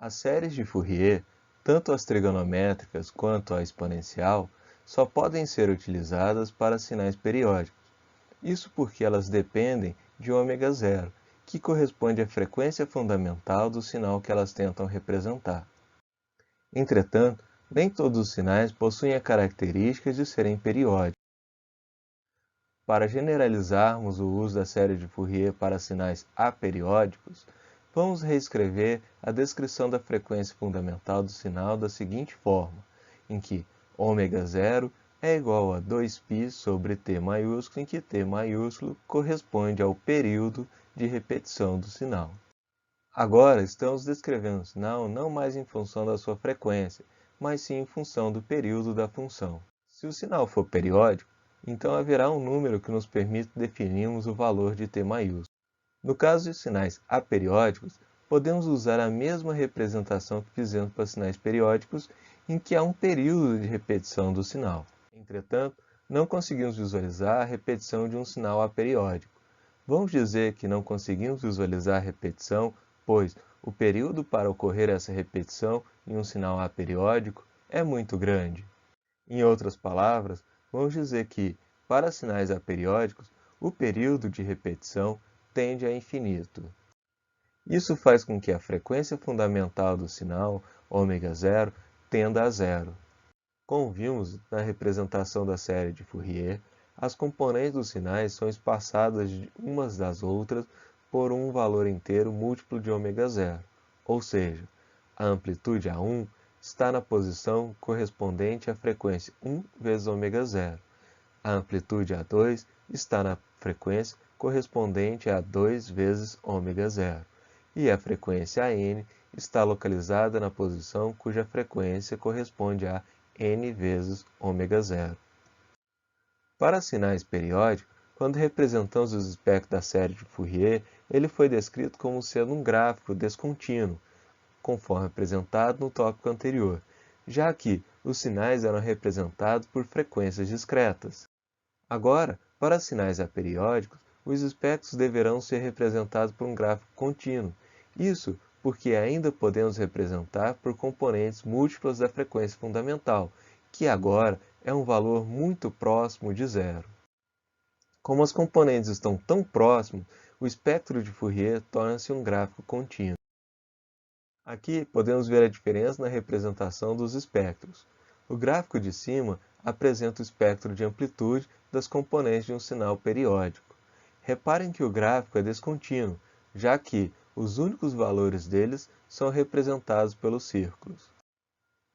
As séries de Fourier, tanto as trigonométricas quanto a exponencial, só podem ser utilizadas para sinais periódicos. Isso porque elas dependem de ômega zero, que corresponde à frequência fundamental do sinal que elas tentam representar. Entretanto, nem todos os sinais possuem a característica de serem periódicos. Para generalizarmos o uso da série de Fourier para sinais aperiódicos, vamos reescrever a descrição da frequência fundamental do sinal da seguinte forma, em que ômega0 é igual a 2π sobre t maiúsculo, em que t maiúsculo corresponde ao período de repetição do sinal. Agora estamos descrevendo o sinal não mais em função da sua frequência, mas sim em função do período da função. Se o sinal for periódico, então haverá um número que nos permita definirmos o valor de t maiúsculo. No caso de sinais aperiódicos, podemos usar a mesma representação que fizemos para sinais periódicos, em que há um período de repetição do sinal. Entretanto, não conseguimos visualizar a repetição de um sinal aperiódico. Vamos dizer que não conseguimos visualizar a repetição, pois o período para ocorrer essa repetição em um sinal aperiódico é muito grande. Em outras palavras, vamos dizer que, para sinais aperiódicos, o período de repetição tende a infinito. Isso faz com que a frequência fundamental do sinal, ômega0, tenda a zero. Como vimos na representação da série de Fourier, as componentes dos sinais são espaçadas umas das outras por um valor inteiro múltiplo de ômega0, ou seja, a amplitude A1 está na posição correspondente à frequência 1 vezes ômega0. A amplitude A2 está na frequência correspondente a 2 vezes ômega0. E a frequência AN está localizada na posição cuja frequência corresponde a n vezes ômega0. Para sinais periódicos, quando representamos os espectros da série de Fourier, ele foi descrito como sendo um gráfico descontínuo, conforme apresentado no tópico anterior, já que os sinais eram representados por frequências discretas. Agora, para sinais aperiódicos, os espectros deverão ser representados por um gráfico contínuo. Isso porque ainda podemos representar por componentes múltiplas da frequência fundamental, que agora é um valor muito próximo de zero. Como as componentes estão tão próximas, o espectro de Fourier torna-se um gráfico contínuo. Aqui podemos ver a diferença na representação dos espectros. O gráfico de cima apresenta o espectro de amplitude das componentes de um sinal periódico. Reparem que o gráfico é descontínuo, já que os únicos valores deles são representados pelos círculos.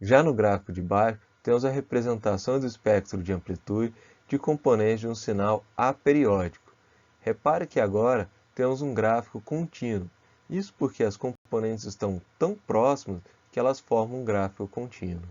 Já no gráfico de baixo, temos a representação do espectro de amplitude de componentes de um sinal aperiódico. Repare que agora temos um gráfico contínuo. Isso porque as componentes estão tão próximas que elas formam um gráfico contínuo.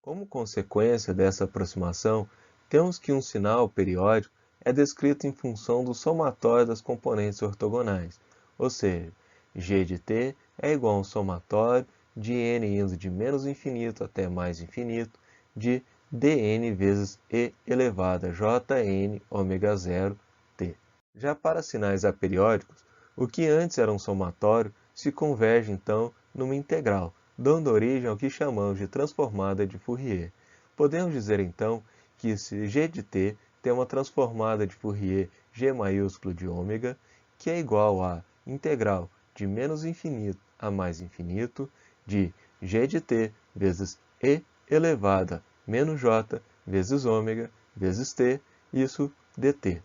Como consequência dessa aproximação, temos que um sinal periódico é descrito em função do somatório das componentes ortogonais, ou seja, g de t é igual a um somatório de n indo de menos infinito até mais infinito de dn vezes e elevado a jn ômega0 t. Já para sinais aperiódicos, o que antes era um somatório se converge então numa integral, dando origem ao que chamamos de transformada de Fourier. Podemos dizer então que se g de t tem uma transformada de Fourier g maiúsculo de ômega, que é igual a integral de menos infinito a mais infinito de g de t vezes e elevado a menos j vezes ômega vezes t, isso dt.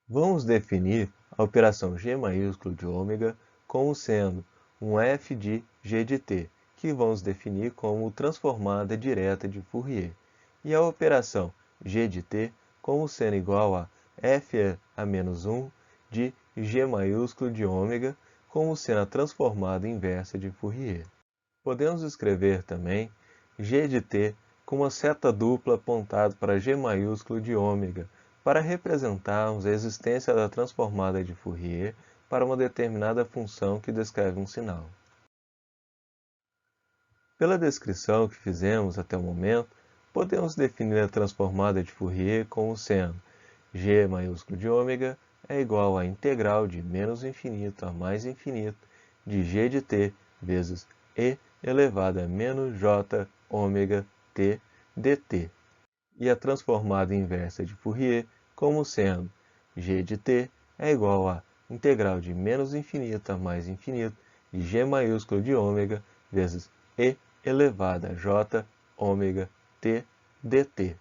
Vamos definir a operação g maiúsculo de ômega como sendo um f de g de t, que vamos definir como transformada direta de Fourier, e a operação g de t como sendo igual a f a menos 1 de g maiúsculo de ômega, como sendo a transformada inversa de Fourier. Podemos escrever também g de t com uma seta dupla apontada para g maiúsculo de ômega, para representarmos a existência da transformada de Fourier para uma determinada função que descreve um sinal. Pela descrição que fizemos até o momento, podemos definir a transformada de Fourier como sendo g maiúsculo de ômega é igual à integral de menos infinito a mais infinito de g de t vezes e elevado a menos j ômega t dt, e a transformada inversa de Fourier como sendo g de t é igual a integral de menos infinito a mais infinito de g maiúsculo de ômega vezes e elevado a j ômega t dt.